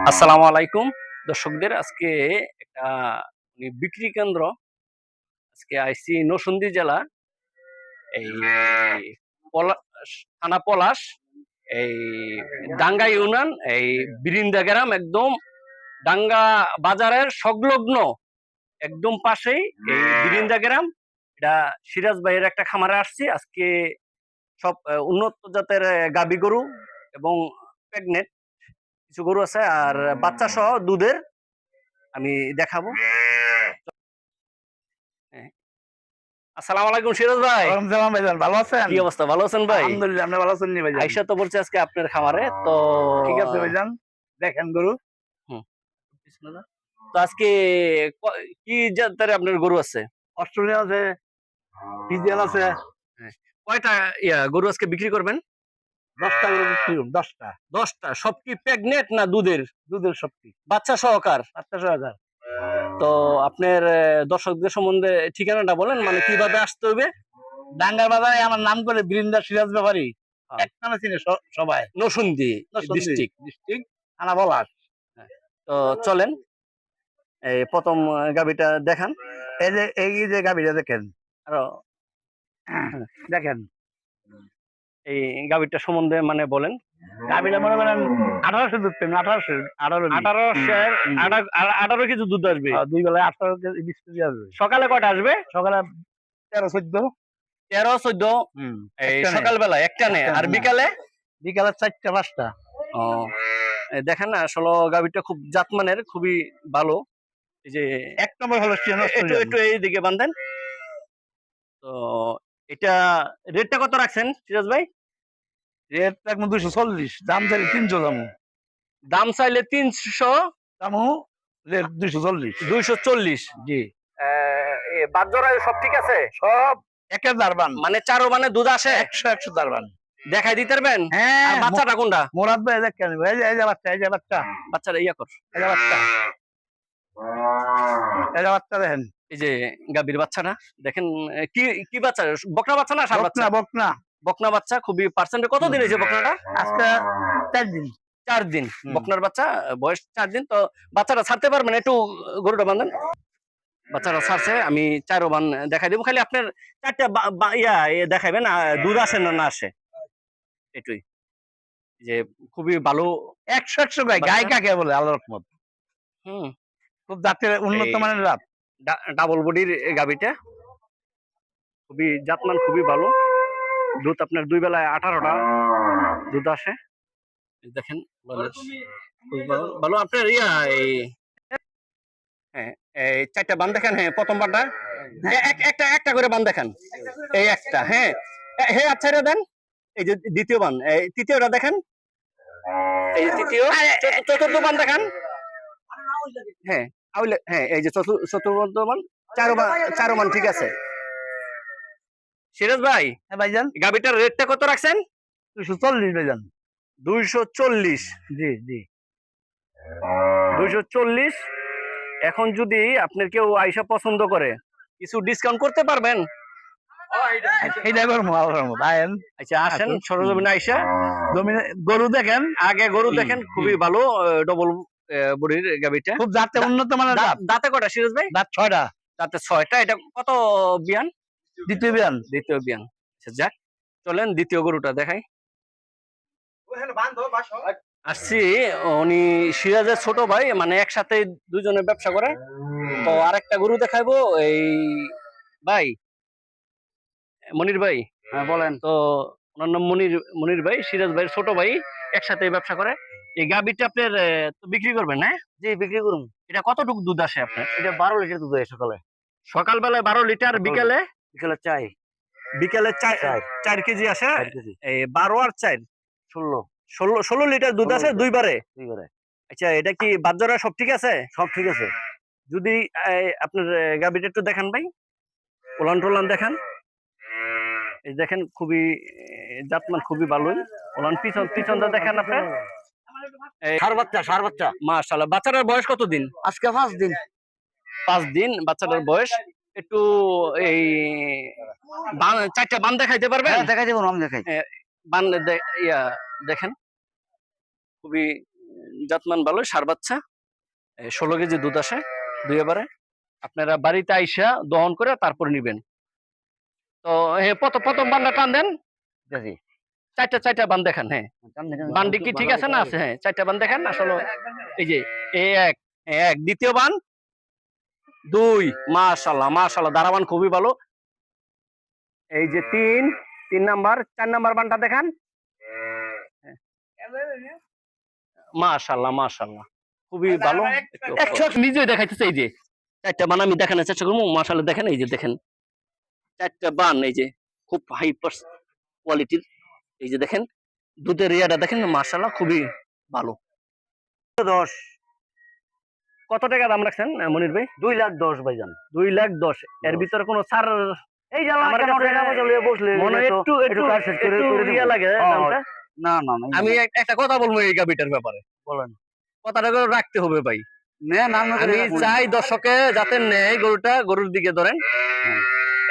আসসালামু আলাইকুম দর্শকদের। আজকে একটা বিক্রি কেন্দ্র আজকে আইসি নরসিংদী জেলা, এই থানা পলাশ, এই ডাঙ্গা ইউনিয়ন, এই বিরিন্দা গ্রাম, একদম ডাঙ্গা বাজারের সংলগ্ন একদম পাশেই এই বিরিন্দা গ্রাম। এটা সিরাজ ভাইয়ের একটা খামারে আসছি আজকে। সব উন্নত জাতের গাবি গরু এবং প্রেগনেন্ট কিছু গরু আছে, আর বাচ্চা সহ দুধের আমি দেখাবো। হ্যাঁ। আসসালামু আলাইকুম সিরাজ ভাই। ওয়ালাইকুম সালাম ভাইজান, ভালো আছেন? কি অবস্থা, ভালো আছেন ভাই? আলহামদুলিল্লাহ, আপনি ভালো আছেন নি ভাইজান? আইসা তো বলছে আজকে আপনার খামারে তো। ঠিক আছে ভাইজান, দেখেন গরু। হুম। তো আজকে কি জাতের আপনার গরু আছে? অস্ট্রেলিয়া আছে, ফিজিয়ান আছে। হ্যাঁ। কয়টা গরু আজকে বিক্রি করবেন? 10টা গরু বিক্রি করুন, 10টা। 10টা। সব কি প্রেগনেন্ট না দুধের? দুধের সবটি, বাচ্চা সহকার? 7,000। তো আপনার দর্শকদের সম্বন্ধে ঠিকানাটা বলেন, মানে কিভাবে আসতে হবে? ডাঙ্গার বাজারে আমার নাম করে বৃন্দা সিরাজ ব্যাপারী, এক নামে চিনে সবাই। Narsingdi district district. থানা পলাশ। তো চলেন এই প্রথম গাবিটা দেখান। এই যে গাভীটা দেখেন, আরো দেখেন এই গাবিটা সম্বন্ধে মানে বলেন। গাভীটা মনে করেন 1800 দুধ পেন, 1800 18 কেজি দুধ আসবে। দুই বেলায় 18 কেজি 20 কেজি আসবে। সকালে কয়টা আসবে? সকালে 13-14। 13-14 এই একটানে। সকালবেলা একটানে, আর বিকালে বিকালে 4টা-5টা। ও দেখেন না, আসলে গাবিটা খুব জাতমানের, খুবই ভালো। এই যে এক নম্বর হলো একটু একটু এইদিকে বাঁধেন। তো এটা রেটটা কত রাখছেন সিরাজ ভাই? রেট একদম 240, দাম চাইলে 300 দামু। দাম চাইলে 300, দামু রেট 240। 240। জি, বাদ জোড়া সব ঠিক আছে? সব একের দারবান, মানে চারো মানে দুধ আসে? 100 দারবান। দেখাই দিতে পারবেন? হ্যাঁ, আর বাচ্চাটা কোনটা? মোরাদ ভাই দেখেন, এই যে বাচ্চা, এই যে বাচ্চা, বাচ্চাটা ইয়া কর। এই যে বাচ্চা, এই যে বাচ্চা দেখেন। এই যে গাভীর বাচ্চাটা দেখেন। কি কি বাচ্চা? বকনা বাচ্চা না ষাঁড় বাচ্চা? বকনা বকনা। বকনা বাচ্চা। খুবই পার্সেন্টে কত দিন হয়েছে বকনাটা? আজকে 4 দিন। 4 দিন বকনার বাচ্চা বয়স, 4 দিন। তো বাচ্চাটা ছাড়তে পারবেন? একটু গরুটা বাঁধেন। বাচ্চাটা ছাড়ছে, আমি চারো বান দেখাই দেবো। খালি আপনার 4টা দেখাবেন, দুধ আসে না না আসে, এটুই। যে খুবই ভালো 100 গাই, গাই কাকে বলে আল্লাহর রহমত। হুম খুব জাতের উন্নত মানের জাত। ডাবল বডির গাবিটা খুবই জাতমান, খুবই ভালো। দুধ আপনার 2 বেলায় 18টা দুধ আসে। এই দেখেন খুবই ভালো ভালো আপনার এই হ্যাঁ, এই 4টা বান দেখেন। হ্যাঁ, প্রথম বানটা একটা একটা করে বান দেখেন। এই একটা, হ্যাঁ হ্যাঁ, আচ্ছা এটা দেন। এই যে দ্বিতীয় বান, এই তৃতীয়টা দেখেন। এই যে তৃতীয়, চতুর্থ বান দেখান। হ্যাঁ হ্যাঁ, এই যে চতুর্থ বান, চারো মান ঠিক আছে। সিরাজ ভাই, হ্যাঁ ভাইজান, গাবিটার রেটটা কত রাখছেন? 240 ভাইজান। 240। জি জি, 240। এখন যদি আপনার কেউ আইসা পছন্দ করে, কিছু ডিসকাউন্ট করতে পারবেন? এইটা করবো আল্লাহর রহমত। আয়েন, আচ্ছা আসেন সরজমিনে আইসা জমিনে গরু দেখেন, আগে গরু দেখেন। খুবই ভালো ডবল বডির গাবিটা, খুব জাতে উন্নত মানের জাত। দাঁতে কটা সিরাজ ভাই? দাঁত 6টা। দাঁতে 6টা। এটা কত বিয়ান? দ্বিতীয় বিয়ান। দ্বিতীয় বিয়ান। আচ্ছা যাক, চলেন দ্বিতীয় গরুটা দেখাই। আসছি, উনি সিরাজের ছোট ভাই, মানে একসাথে দুজনে ব্যবসা করে। তো আরেকটা গরু দেখাইবো। এই ভাই মনির ভাই, হ্যাঁ বলেন। তো ওনার নাম মনির ভাই, সিরাজ ভাইয়ের ছোট ভাই, একসাথে ব্যবসা করে। এই গাবিটা আপনার তো বিক্রি করবেন না? জি, বিক্রি করুন। এটা কতটুকু দুধ আসে আপনার? এটা 12 লিটার দুধ হয় সকালে। সকালবেলায় 12 লিটার, বিকেলে বিকেলে চাই বিকেলে 4 কেজি আসে। 4 কেজি। এই 12 আর 4 16 16 লিটার দুধ আসে দুইবারে। দুইবারে। আচ্ছা, এটা কি বাচ্চারা সব ঠিক আছে? সব ঠিক আছে। যদি আপনার গাবিটা একটু দেখান ভাই, ওলান টোলান দেখান। এই দেখেন খুবই জাতমান, খুবই ভালোই। ওলান পিছনটা দেখেন আপনার। ষাঁড় বাচ্চা। মাশাআল্লাহ। বাচ্চাটার বয়স কতদিন? আজকে 5 দিন। 5 দিন বাচ্চাটার বয়স। একটু এই 4টা বান দেখাইতে পারবেন? হ্যাঁ দেখাই দেবো, নাম দেখাই। বান দেখেন, খুবই জাতমান ভালো, সার বাচ্চা, 16 কেজি দুধ আসে দুই এবারে। আপনারা বাড়িতে আইসা দহন করে তারপর নিবেন। তো প্রথম বানটা টান দেন, জি চারটা বান দেখান। হ্যাঁ, বান্ডি কি ঠিক আছে না আছে? হ্যাঁ, চারটা বান দেখান। আসলে এই যে এক এক, দ্বিতীয় বান 2, মাশাআল্লাহ মাশাআল্লাহ, দারাবান খুবই ভালো। এই যে 3 নাম্বার, 4 নাম্বার বানটা দেখান। মাশাআল্লাহ মাশাআল্লাহ, খুবই ভালো। একশো নিজে দেখাইতেছে। এই যে চারটা বান আমি দেখানোর চেষ্টা করবো। মাশাআল্লাহ দেখেন, এই যে দেখেন চারটা বান, এই যে খুব হাই কোয়ালিটির। এই যে দেখেন দুধের ইয়াটা দেখেন, মাশাআল্লাহ খুবই ভালো। 10 কত টাকা দাম রাখছেন মনির ভাই? 2,10,000 ভাইজান। 2,10,000। এর ভিতরে কোনো ছাড় এই যে আমার কাছে বসলে মনে হয় একটু কাজ শেষ করে ইয়া লাগে দামটা। না না না, আমি একটা কথা বলবো এই গাবিটার ব্যাপারে। বলেন। কথাটা করে রাখতে হবে ভাই। না আমি চাই দর্শকে যাতে নেয় গরুটা, গরুর দিকে ধরেন,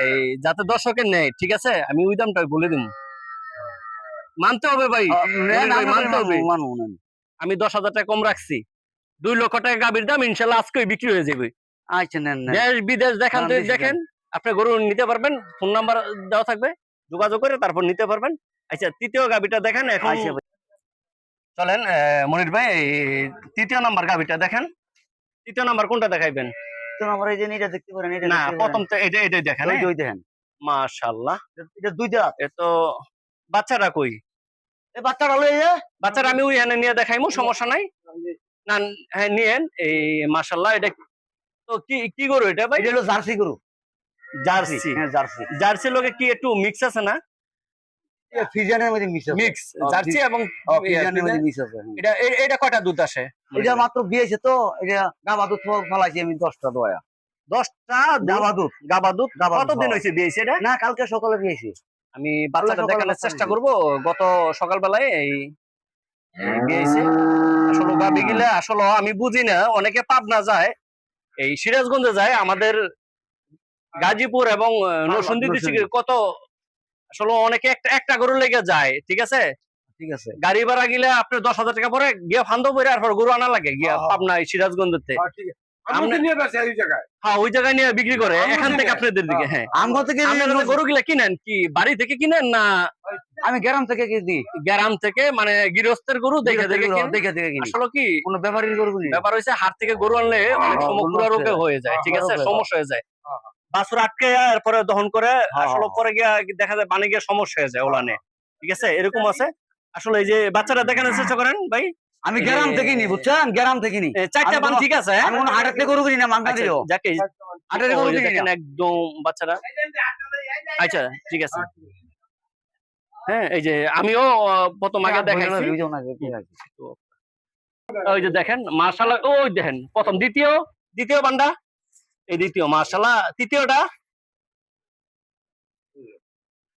এই যাতে দর্শকে নেয়, ঠিক আছে? আমি ওই দামটা বলে দিব, মানতে হবে ভাই, মানতে হবে। আমি 10,000 টাকা কম রাখছি। 2 লক্ষ টাকা গাবির দাম, ইনশাল্লাহ আজকে বিক্রি হয়ে যাবে। আচ্ছা নেন দেশ বিদেশ দেখান তো দেখেন, আপনি গরু নিতে পারবেন। ফোন নাম্বার দেওয়া থাকবে, যোগাযোগ করে তারপর নিতে পারবেন। আচ্ছা, তৃতীয় গাবিটা দেখেন এখন। চলেন মনির ভাই, তৃতীয় নাম্বার গাবিটা দেখেন। তৃতীয় নাম্বার কোনটা দেখাইবেন? আমরা এই যে এটা দেখতে পারেন, এটা না, প্রথম তো এটাই দেখেন। ওই দেখেন, মাশাআল্লাহ, এটা দুইটা। এ তো বাচ্চারা কই? এই বাচ্চাটা লই যে, বাচ্চারা আমি ওই এনে নিয়ে দেখাইমু, সমস্যা নাই। না, হ্যাঁ নিয়েন। এই মাশাআল্লাহ, এটা তো কি গরু এটা ভাই? এটা হলো জার্সি গরু। জার্সি। হ্যাঁ জার্সি। জার্সির লগে কি একটু মিক্স আছে না? এটা ফিজিয়ানের মধ্যে মিক্স আছে। মিক্স জার্সি এবং ফিজিয়ানের মধ্যে মিক্স আছে। এটা কয়টা দুধ আসে? এটা মাত্র বিয়েছে তো, এটা গাবা দুধ ফলাইছি আমি 10টা দয়া। 10টা গাবা দুধ। গাবা দুধ। কতদিন হয়েছে দিয়েছে এটা? না, কালকে সকালে দিয়েছি। আমি বাচ্চাটা দেখানোর চেষ্টা করব। গত সকালবেলায় এই দিয়েছে। আসলে গাবি গিলা আসলে আমি বুঝি না, অনেকে পাবনা যায়, এই সিরাজগঞ্জে যায়, আমাদের গাজীপুর এবং নরসিংদী ডিস্ট্রিক্টে কত আসলে অনেকে একটা গরু লেগে যায়, ঠিক আছে? ঠিক আছে। গাড়ি ভাড়া গিলে আপনার 10,000 টাকা পরে গিয়া ফান্দ পরে আর গরু আনা লাগে গিয়া পাবনা সিরাজগঞ্জতে। হ্যাঁ, ওই জায়গায় নিয়ে বিক্রি করে এখান থেকে আপনাদের দিকে। হ্যাঁ, আমরা থেকে গরু গিলা কিনেন কি বাড়ি থেকে কিনেন না? আমি গ্রাম থেকে কিনি। গ্রাম থেকে, মানে গৃহস্থের গরু দেখে দেখে কিনি। আসলে কি কোন ব্যাপারীর গরু কিনি। ব্যাপার হয়েছে, হাট থেকে গরু আনলে অনেক সময় পুরা রোগে হয়ে যায়, ঠিক আছে? সমস্যা হয়ে যায়, বাছুর আটকে এরপরে দহন করে আসলে পরে গিয়া দেখা যায় বানে গিয়ে সমস্যা হয়ে যায় ওলানে, ঠিক আছে? এরকম আছে। আসলে এই যে বাচ্চারা দেখানোর চেষ্টা করেন ভাই। আমি গ্রাম থেকে নি, বুঝছেন? গ্রাম থেকে নি। 4টা বান, ঠিক আছে? আমি কোন হাটের থেকে গরু কিনি না, মাংনা দিও। যাকে হাটের গরু কিনি দেখেন না একদম বাচ্চারা। আচ্ছা, ঠিক আছে। হ্যাঁ, এই যে আমিও প্রথম আগে দেখাইছি। ওই যে দেখেন মাশাআল্লাহ, ওই দেখেন প্রথম, দ্বিতীয় বান্ডা, এই দ্বিতীয়, মাশাআল্লাহ। তৃতীয়টা,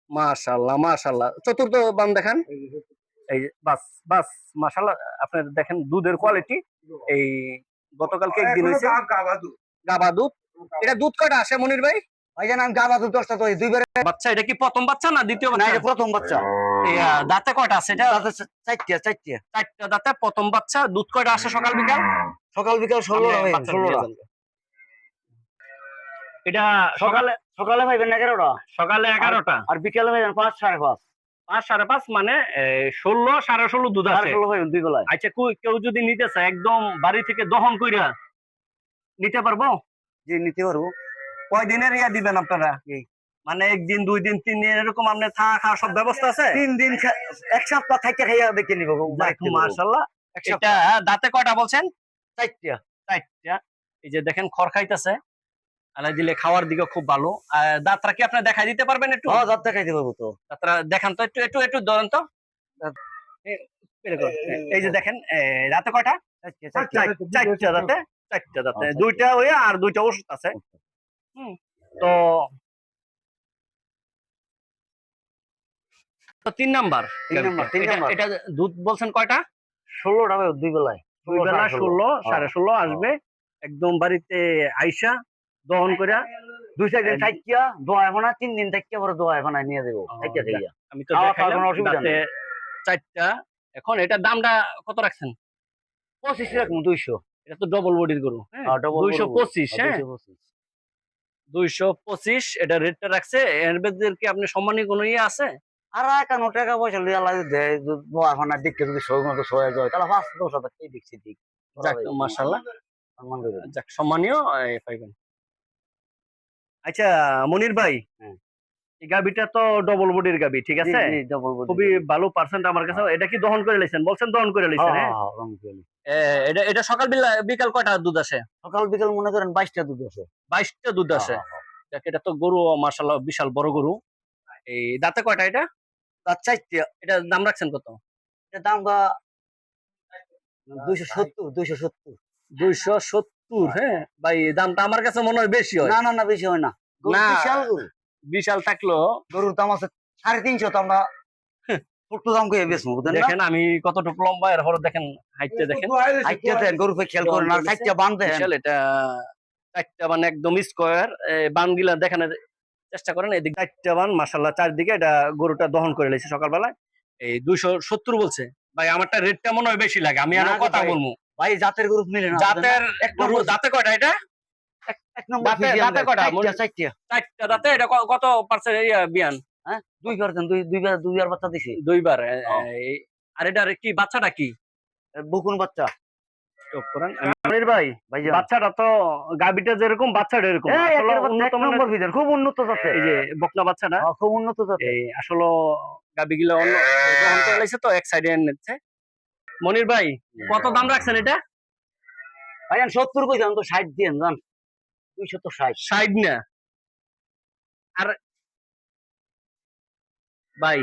মাশাআল্লাহ মাশাআল্লাহ। চতুর্থ বান দেখান। এই যে বাস মাশাআল্লাহ, আপনার দেখেন দুধের কোয়ালিটি। এই গতকালকে একদিন হয়েছে গাবা দুধ। এটা দুধ কয়টা আসে মনির ভাই? ভাইজান আমি গাবা দুধ 10টা তো, দুইবারে বাচ্চা। এটা কি প্রথম বাচ্চা না দ্বিতীয় না, বাচ্চা? এটা প্রথম বাচ্চা। দাঁতে কয়টা আছে এটা? দাঁতে 4টা। 4টা দাঁতে, প্রথম বাচ্চা। দুধ কয়টা আসে সকাল বিকাল? সকাল বিকাল 16টা। এটা সকালে ভাইবেন 11টা, সকালে 11টা, আর বিকালে ভাইবেন 5, 5:30। 5, 5:30, মানে 16, 16.5 দুধ আছে। 16 ভাইবেন দুই বেলায়। আচ্ছা, কেউ যদি নিতে চায় একদম বাড়ি থেকে দহন কইরা নিতে পারবো? জি, নিতে পারবো। কয়দিনের ইয়া দিবেন আপনারা? মানে 1 দিন, 2 দিন, 3 দিন, এরকম আপনার থাকা খাওয়া সব ব্যবস্থা আছে? 3 দিন, 1 সপ্তাহ থাইকা খাইয়া দেখে নিব। মাশাআল্লাহ। এটা দাঁতে কয়টা বলছেন? 4টা। 4টা। এই যে দেখেন খড় খাইতেছে, আলাই দিলে খাওয়ার দিকে খুব ভালো। দাঁতরা কি আপনি দেখাই দিতে পারবেন একটু? হ্যাঁ, দাঁত দেখাইতে পারবো তো। দাঁতরা দেখান তো, একটু ধরেন তো। এই যে দেখেন দাঁতে কয়টা? 4টা দাঁতে। 4টা দাঁতে, 2টা হইয়া আর 2টা ওষুধ আছে। তো 3 নাম্বার। এটা দুধ বলছেন কয়টা? 16টা ভাই, দুই বেলায়। 2 বেলা 16, 16.5 আসবে। একদম বাড়িতে আইসা দহন কইরা 2-4 দিন থাইকা দোয়া এখন 3 দিন থাইকা পরে দোয়া এখন নিয়ে দেব। থাইকা থাইকা আমি তো দেখাইলাম দাঁতে 4টা। এখন এটার দামটা কত রাখছেন? 25 রাখবো 200। এটা তো ডবল বডির গরু, হ্যাঁ? 225, হ্যাঁ? 225। 225 এটা রেটটা রাখছে। এর মধ্যে কি আপনি সম্মানী কোনো ইয়ে আছে? আর একান্ন টাকা পয়সা লিয়ে আল্লাহ যদি দেয়, এখন আর দিককে যদি সই মতো সয়ে যায় তাহলে 5-10 হাজার টাকা দিচ্ছি দিক। যাক মাশাআল্লাহ, সম্মান করে দিই। যাক সম্মানীয় পাইবেন। আচ্ছা মনির ভাই, হ্যাঁ। এই গাবিটা তো ডবল বডির গাবি, ঠিক আছে? জি, double body। খুবই ভালো পার্সেন্ট আমার কাছে। এটা কি দহন করে লাইছেন? বলছেন দহন করে লাইছেন, হ্যাঁ? রং পেলি। এটা এটা সকাল বিকাল কয়টা দুধ আসে? সকাল বিকাল মনে করেন 22টা দুধ আছে। 22টা দুধ আসে। যাক এটা তো গরু মাশাআল্লাহ বিশাল বড় গরু। এই দাঁতে কয়টা এটা? তার 4টা। এটার দাম রাখছেন কত? এটার দাম 270। 270, হ্যাঁ? ভাই দামটা আমার কাছে মনে হয় বেশি হয়। না না না, বেশি হয় না। গরু না। বিশাল গরু। বিশাল থাকলো গরুর দাম আছে 350, তো আমরা ছোট্ট দাম করে বেচবো, বুঝলেন না? দেখেন আমি কতটুকু লম্বা, এর হরে দেখেন হাইটটা দেখেন। হাইটটা দেন, গরু পে খেয়াল করেন, আর 4টা বান দেন। বিশাল এটা। চারটা বান একদম স্কোয়ার। বানগুলা দেখানোর চেষ্টা করেন। এদিকে চারটা বান মাশাআল্লাহ, চারদিকে এটা গরুটা দহন করে লাইছে সকালবেলায়। এই 270 বলছে। ভাই আমারটা রেটটা মনে হয় বেশি লাগে। আমি না আরো গো কথা ভাই, বলবো। ভাই জাতের গরু মিলে না। জাতের এক গরু নম্বর দাঁতে কয়টা এটা? এক নম্বর দাঁতে কয়টা? 4টা। চারটা দাঁতে। এটা কত পার্সেন্ট বিয়ান? হ্যাঁ, 2% দুইবার বাচ্চা দিছি। দুইবার। হ্যাঁ। আর এটার কি বাচ্চাটা কি? বকুন বাচ্চা। চুপ করেন। মনির ভাই, ভাইজান, বাচ্চাটা তো গাবিটা যেরকম বাচ্চাটা এরকম। এই আসলে একের বাচ্চা উন্নত এক মানের। নম্বর বিধান, খুব উন্নত জাতের। এই যে বকনা বাচ্চাটা, খুব উন্নত জাতের। এই আসলে গাবিগুলো অন্য দহন করে লাইছে তো এক সাইডে নিচ্ছে। মনির ভাই কত দাম রাখছেন এটা? ভাইজান 70 কইতাম, তো 60 দিয়েন জান। 260। 60 না? আর ভাই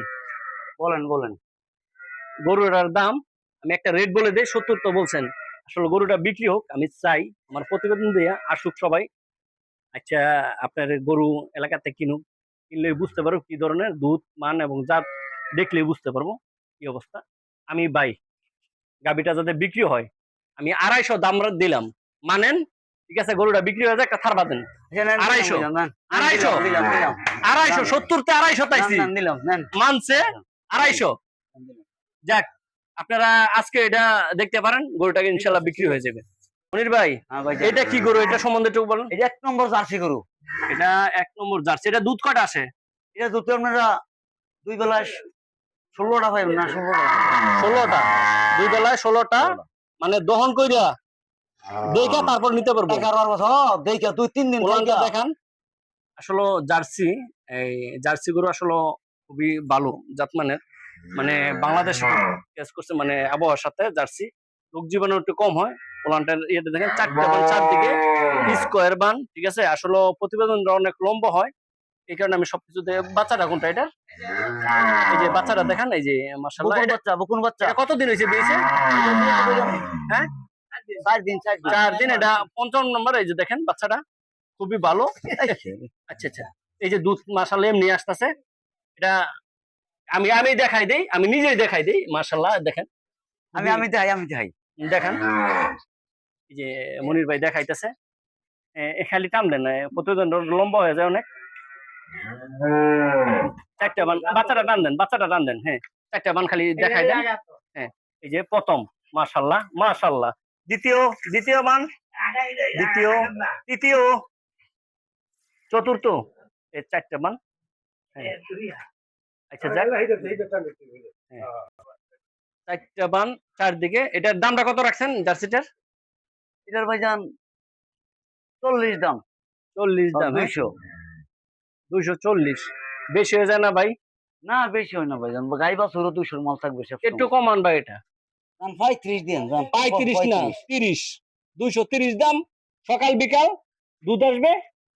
বলেন বলেন। গরুটার দাম আমি একটা রেট বলে দেই। 70 তো বলছেন। আসলে গরুটা বিক্রি হোক, আমি চাই আমার প্রতিবেদন দিয়ে আসুক সবাই। আচ্ছা আপনার গরু এলাকাতে কিনুক, কিনলে বুঝতে পারবো কি ধরনের দুধ মান এবং জাত, দেখলেই বুঝতে পারবো কি অবস্থা। আমি ভাই গাবিটা যাতে বিক্রি হয়, আমি 250 দাম দিলাম, মানেন? ঠিক আছে, গরুটা বিক্রি হয়ে যায়, একটা থারবা দেন। 250 250 70 তে 250 তাইছি, মানছে 250। যাক আপনারা আজকে এটা দেখতে পারেন, গরুটাকে ইনশাল্লাহ বিক্রি হয়ে যাবে। মনির ভাই এটা কি গরু? এটা সম্বন্ধে একটু বলেন। এটা 1 নম্বর জার্সি গরু। এটা 1 নম্বর জার্সি। এটা দুধ কয়টা আসে? এটা দুধ আপনারা দুই বেলায় 16টা পাইবেন না? 16টা। 16টা। দুই বেলায় 16টা, মানে দহন কইরা দেখা তারপর নিতে পারবো। দেখা 2-3 দিন ওলানটা দেখান। আসলে জার্সি, এই জার্সি গরু আসলে খুবই ভালো জাতমানের। মানে বাংলাদেশ কেস করছে, মানে আবহাওয়ার সাথে জার্সি রোগ জীবাণু একটু কম হয়। ওলানটার ইয়েতে দেখেন 4টা বান, চারদিকে স্কোয়ার বান, ঠিক আছে? আসলে প্রতিবেদনটা অনেক লম্বা হয়, এই কারণে আমি সবকিছু বাচ্চাটা কোনটা এটা? এই যে বাচ্চাটা দেখেন, এই যে মাশাআল্লাহ। বকুন বাচ্চা। এটা কতদিন হয়েছে দিয়েছে? হ্যাঁ 4 দিন। 4 দিন। এটা 55 নম্বর। এই যে দেখেন বাচ্চাটা খুবই ভালো। আচ্ছা আচ্ছা, এই যে দুধ মাশাআল্লাহ এমনি আসতেছে। এটা আমি দেখাই দেই, আমি নিজেই দেখাই দেই। মাশাআল্লাহ দেখেন, আমি দেখাই। দেখেন এই যে মনির ভাই দেখাইতেছে। খালি টান দেন, প্রতিদিন লম্বা হয়ে যায় অনেক। 4টা বান, বাচ্চাটা টান দেন। হ্যাঁ 4টা বান খালি দেখাই দেন। হ্যাঁ এই যে প্রথম, মাশাআল্লাহ মাশাআল্লাহ। দ্বিতীয় বান, দ্বিতীয়, তৃতীয়, চতুর্থ, এই 4টা বান। হ্যাঁ আচ্ছা যাক, 4টা বান চারদিকে। এটার দামটা কত রাখছেন জার্সিটার? এটার ভাইজান 40 দাম। 40 দাম। 200। 240 বেশি হয়ে যায় না ভাই? না বেশি হয় না ভাইজান, গাই বাছুরও 200 মাল থাকবে সব। একটু কমান ভাই। এটা 35 দিন। 35 না 30, 230 দাম। সকাল বিকাল দুধ আসবে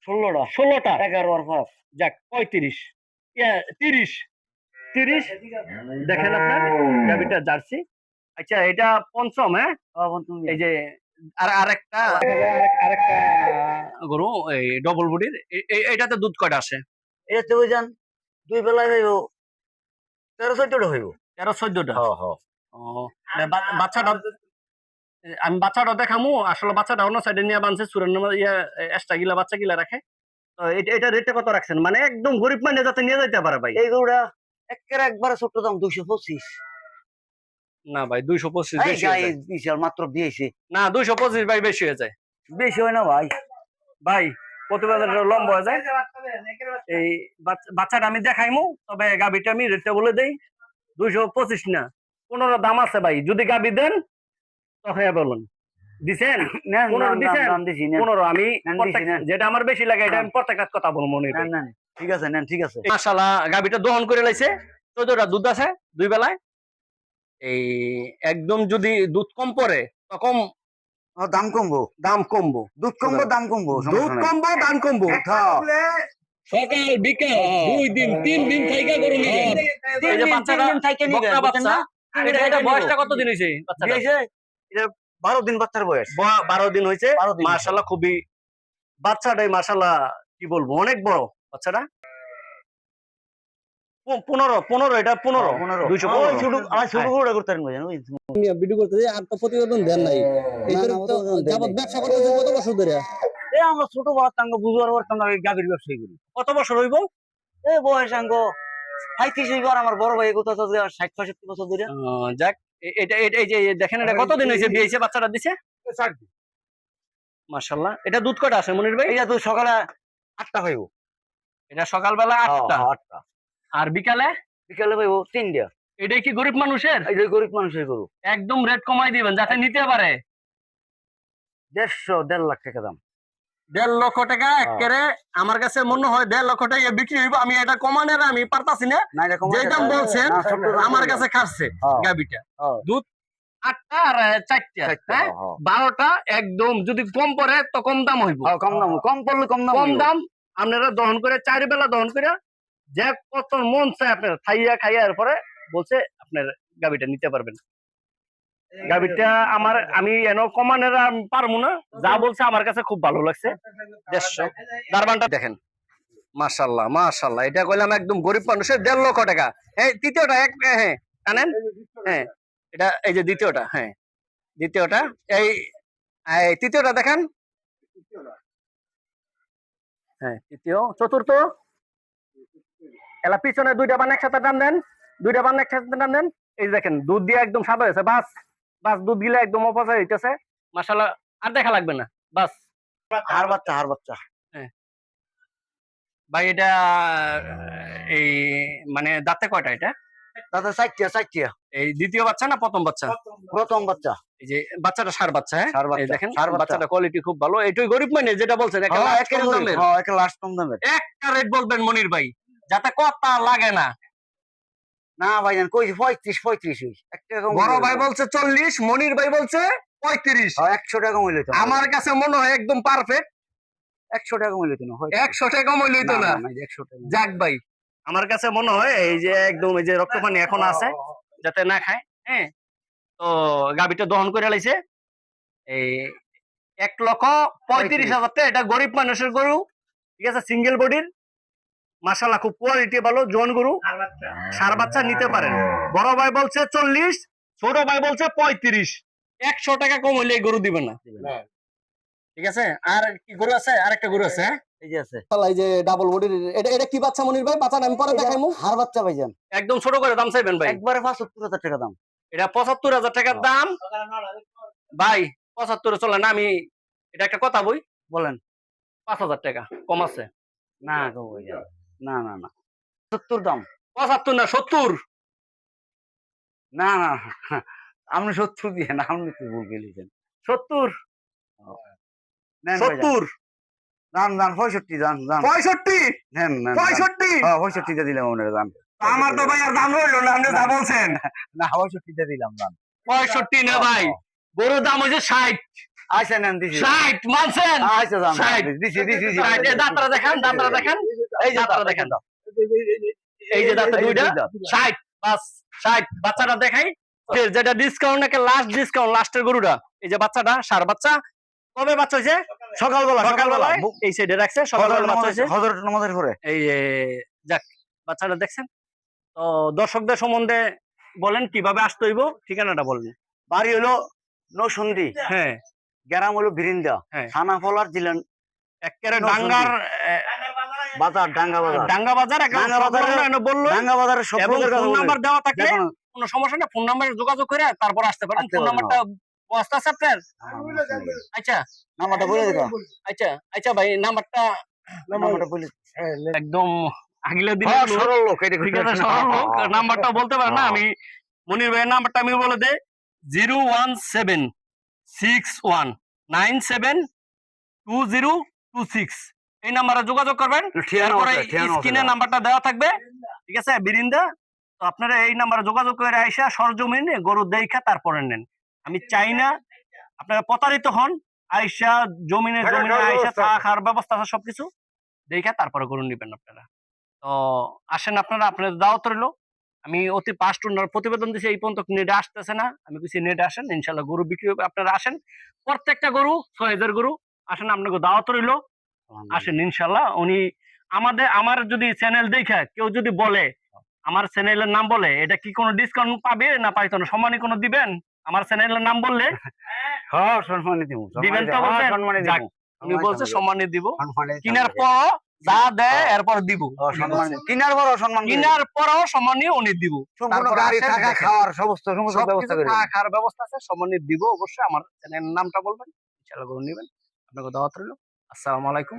16টা 11 আর 5। যাক 35, 30 দেখেন আপনার গাবিটা জার্সি। আচ্ছা এটা পঞ্চম, হ্যাঁ? এই যে আরেকটা গরু, এই ডবল বডির, এটাতে দুধ কয়টা আসে? এটাতে ভাইজান দুই বেলায় হইব 13-14টা হইব। 13-14টা। ও বাচ্চাটা আমি বাচ্চাটা দেখামু। আসলে বাচ্চাটা অন্য সাইডে নিয়ে বানছে, সুরেন এক্সট্রা গিলা বাচ্চা গিলা রাখে। তো এটা রেটটা কত রাখছেন? মানে একদম গরিব মানে যাতে নিয়ে যাইতে পারে ভাই। এই গরুটা একবারে ছোট্ট দাম 225। না ভাই 225 এই বেশি গাই হয়ে যায়। বিশাল মাত্র দিয়েছে, না 225 ভাই বেশি হয়ে যায় বেশি হয় না ভাই। ভাই, প্রতিবেদনটা লম্বা হয়ে যায়। এই বাচ্চাটা আমি দেখাইমু, তবে গাবিটা আমি রেটটা বলে দেই 225 না, 15 দাম আছে ভাই। যদি গাবি দেন তো হ্যাঁ বলুন, দিছেন নেন 15 দিছেন দাম দিছি, নেন 15। আমি নেন, প্রত্যেক- দিছি, নেন। যেটা আমার বেশি লাগে এটা আমি প্রত্যেকটা কথা বলবো মনে নেন নেন, ঠিক আছে, নেন ঠিক আছে। মাশাআল্লাহ। গাবিটা দহন করে লাইছে, 14টা দুধ আছে দুই বেলায়। এই একদম যদি দুধ কম পড়ে তখন ও, দাম কমবো, দাম কমবো, দুধ কমবো, দাম কমবো, দুধ সমস্যা নাই। কমবো দাম কমবো। হ্যাঁ। সকাল বিকাল 2 দিন 3 দিন থাইকা গরু নিবেন। এই যে বাচ্চাটা তিন দিন থাইকা নিবেন, বকনা বুঝছেন বাচ্চা, না? তিন দিন এটা থাইকা নিবো। বয়সটা কত দিন হইছে বাচ্চাটা? দিয়েছে, এটা 12 দিন বাচ্চার বয়স। 12 দিন হইছে। 12 দিন। মাশাআল্লাহ খুবই বাচ্চাটাই মাশাআল্লাহ কি বলবো অনেক বড় বাচ্চাটা। 15 এটা 15 215 শুধু আমার ছোট বড় করতে পারেন বুঝেন, ওই ভিডিও করতে যে আর তো প্রতিবেদন দেন নাই। এই না, ধরে না, তো প্রতিবেদন দেন যাবত নাই। ব্যবসা করতেছেন কত বছর ধরে? এই আমরা ছোট বড় তাঙ্গ বুঝবার পারতাম না, গাভীর ব্যবসায়ী করি। কত বছর হইব? এই বয়স আঙ্গ 35 হইবার, আমার বড় ভাই কত 60-65 বছর ধরে। যাক, এই যে দেখেন এটা কত দিন হইছে বিয়ে হইছে বাচ্চাটা দিছে? 60 দিন। মাশাআল্লাহ। এটা দুধ কয়টা আছে মনির ভাই? এইটা তো সকালে 8টা হইব। এটা সকালবেলা 8টা, 8টা। আর বিকালে বিকালে হইব 3টা। এটাই কি গরিব মানুষের? এইটা গরিব মানুষের গরু। একদম রেট কমাই দিবেন যাতে নিতে পারে। 1.5 লাখ টাকা দাম। 1.5 লক্ষ টাকা একেবারে আমার কাছে মনে হয় 1.5 লক্ষ টাকা বিক্রি হইব। আমি এটা কমানোর আমি পারতাছি না। না এটা কম যে দাম বলছেন না, ছোট দাম আমার বললাম। কাছে খাচ্ছে হ্যাঁ। গাবিটা। হ্যাঁ। দুধ 8টা আর 4টা, চারটা, হ্যাঁ হ্যাঁ। 12টা। একদম যদি কম পড়ে তো কম দাম হইব। হ্যাঁ, কম দাম, কম পড়লে কম দাম কম হইব। দাম আপনারা দহন করে 4 বেলা দহন করে যে কত মন চায় আপনার খাইয়া খাইয়া এরপরে বলছে আপনার গাবিটা নিতে পারবেন। গাবিটা আমার আমি এনো কমানের পারবো না, যা বলছে আমার কাছে খুব ভালো লাগছে। 150 দারবানটা দেখেন, মাশাআল্লাহ মাশাআল্লাহ। এটা কইলাম একদম গরিব মানুষের 1.5 লক্ষ টাকা। এই তৃতীয়টা হ্যাঁ জানেন, হ্যাঁ এটা এই যে দ্বিতীয়টা, হ্যাঁ দ্বিতীয়টা, এই এই তৃতীয়টা দেখেন, হ্যাঁ তৃতীয়, চতুর্থ। এলা পিছনে 2টা বান একসাথে টান দেন, 2টা বান একসাথে টান দেন। এই যে দেখেন দুধ দিয়ে একদম সাদা হয়েছে। বাস বাস, দুধ গিলা একদম অপচয় হইতেছে। মাশাআল্লাহ, আর দেখা লাগবে না বাস। হার বাচ্চা, হার বাচ্চা। ভাই এটা এই মানে দাঁতে কয়টা এটা? দাদা 4টা। এই দ্বিতীয় বাচ্চা না প্রথম বাচ্চা? প্রথম বাচ্চা। এই যে বাচ্চাটা ষাঁড় বাচ্চা, হ্যাঁ ষাঁড় বাচ্চা, এই দেখেন ষাঁড় বাচ্চা। বাচ্চাটা কোয়ালিটি খুব ভালো। এটাই গরিব মানে যেটা বলছেন একটা হ্যাঁ, last একের কম গরিব। দামের। হ্যাঁ, একের লাস্ট কম দামের। একটা রেট বলবেন মনির ভাই যাতে কথা লাগে না। না ভাইজান, কইছি 35 হইছে। 1 টাকা কম বড় হইলে ভাই হইতো। বলছে 40, মনির ভাই বলছে 35। হ্যাঁ, 100 টাকা কম হইলে হইতো না। আমার কাছে মনে হয় একদম পারফেক্ট। 100 টাকা কম হইলে হইতো না, হয়তো। 100 টাকা কম হইলে হইতো না। 100 টাকা। যাক ভাই, আমার কাছে মনে হয় এই যে একদম এই যে রক্ত পানি এখন আছে যাতে না খায়, হ্যাঁ। তো গাবিটা দহন করে লাইছে এই 1,35,000 টাকা। এটা গরিব মানুষের গরু, ঠিক আছে, সিঙ্গেল বডির, মাশাআল্লাহ খুব কোয়ালিটি ভালো, জন গরু, ষাঁড় বাচ্চা নিতে পারেন। বড় ভাই বলছে 40, ছোট ভাই বলছে 35। 100 টাকা কম হইলে এই গরু দিবেন না, ঠিক আছে। আর কি গরু আছে? আরেকটা গরু আছে, হ্যাঁ এই যে আছে। এই যে ডাবল বডির এটা এটা কি বাচ্চা মনির ভাই? বাচ্চা আমি পরে দেখাইমু। হার বাচ্চা ভাইজান। একদম ছোট করে দাম চাইবেন ভাই। একবারে 75,000 টাকা দাম। এটা 75,000 টাকার দাম ভাই। 75 চলে না, আমি এটা একটা কথা বই, বলেন। 5,000 টাকা কম আছে। না গো ভাইজান, না না না, 70 দাম। 75 না 70। না না, আপনি 70 দিয়ে না, আপনি কি ভুল গেলেছেন। 70 নেন ভাইজান। 70 দাম 65 দাম 65 নেন নেন। 65। হ্যাঁ, 65 দিয়ে দিলাম ওনার দাম। আমার তো ভাই আর দাম হইলো না, আপনি যা বলছেন। না, 65 দিয়ে দিলাম দাম। 65 না ভাই, গরুর দাম হইছে 60। আচ্ছা নেন, দিছি। 60 মানছেন? আচ্ছা দাম 60। দিছি দিছি। 60 এ দাঁতরা দেখেন, দাঁতরা দেখেন, এই যে দাঁতরা দেখেন, এই যে দাঁতে দুইটা। 60 বাস, 60। বাচ্চাটা দেখাই, যেটা ডিসকাউন্ট নাকি লাস্ট ডিসকাউন্ট, লাস্টের গরুটা। এই যে বাচ্চাটা ষাঁড় বাচ্চা। কবে বাচ্চা হইছে? সকালবেলা সকালবেলায় এই সাইডে রাখছে, সকালবেলা বাচ্চা হইছে। হযরত নামাজের পরে। এই যাক, বাচ্চাটা দেখছেন। তো দর্শকদের সম্বন্ধে বলেন কিভাবে আসতে হইব, ঠিকানাটা বলেন। বাড়ি হলো নৌসন্দি, হ্যাঁ গ্রাম হলো বিরিন্দা, হ্যাঁ। থানা ফলার জেলা একেবারে নরসিংদী। ডাঙ্গার বাজার, ডাঙ্গা বাজার। ডাঙ্গা বাজার, ডাঙ্গা বাজারে বললো ডাঙ্গা বাজারের সব এবং লোকের কাছে ফোন বলে। নাম্বার দেওয়া থাকলে দেখুন, কোনো সমস্যা না, ফোন নাম্বারে যোগাযোগ করে তারপর আসতে পারেন। আসতে ফোন পারেন, নাম্বারটা বস্তা আছে আপনার? আচ্ছা নাম্বারটা বলে দিবা। আচ্ছা আচ্ছা ভাই, নাম্বারটা নাম্বারটা বলে একদম আগলে দিন হ্যাঁ, সরল লোক এটা ঠিক আছে, সরল লোক, নাম্বারটা বলতে পারে না। আমি মনির ভাইয়ের নাম্বারটা আমি বলে দেই, 01761972026। এই নাম্বারে যোগাযোগ করবেন। তারপরে স্ক্রিনে নাম্বারটা দেওয়া থাকবে, ঠিক আছে বিরিন্দা। তো আপনারা এই নাম্বারে যোগাযোগ করে আইসা সরজমিনে গরু দেখা তারপরে নেন। আমি চাই না আপনারা প্রতারিত হন। আইসা জমিনে আইসা থাকা খাওয়ার ব্যবস্থা আছে, সবকিছু দেখা তারপরে গরু নিবেন আপনারা। তো আসেন আপনারা, আপনাদের দাওয়াত রইলো। আমি অতি পাস্ট প্রতিবেদন দিছি, এই পর্যন্ত নেটে আসতেছে না। আমি কিছু নেটে আসেন, ইনশাল্লাহ গরু বিক্রি হবে। আপনারা আসেন, প্রত্যেকটা গরু 6000 গরু। আসেন, আপনাকে দাওয়াত রইলো, আসেন ইনশাল্লাহ। উনি আমার যদি চ্যানেল দেখে কেউ যদি বলে, আমার চ্যানেলের নাম বলে, এটা কি কোনো ডিসকাউন্ট পাবে না পাইতো না? সম্মানী কোনো দিবেন আমার চ্যানেলের নাম বললে? হ্যাঁ, সম্মানিত দিব। দিবেন তো বলছেন? সম্মানিত যাক, দিব। উনি বলছে সম্মানী দিব। সম্মানিত কিনার দিব। পর যা দেয় এরপর দিব। সম্মানিত কিনার বড় সম্মান দিব। কিনার পরও সম্মানী উনি দিব। সম্পূর্ণ তারপর গাড়ি আসেন, থাকা দেখেন। খাওয়ার সমস্ত ব্যবস্থা করে থাকা খাওয়ার ব্যবস্থা আছে, সম্মানী দিব। অবশ্যই আমার চ্যানেলের নামটা বলবেন, ইনশাআল্লাহ গরু নিবেন। আপনাকে দাওয়াত রইলো। আসসালামু আলাইকুম।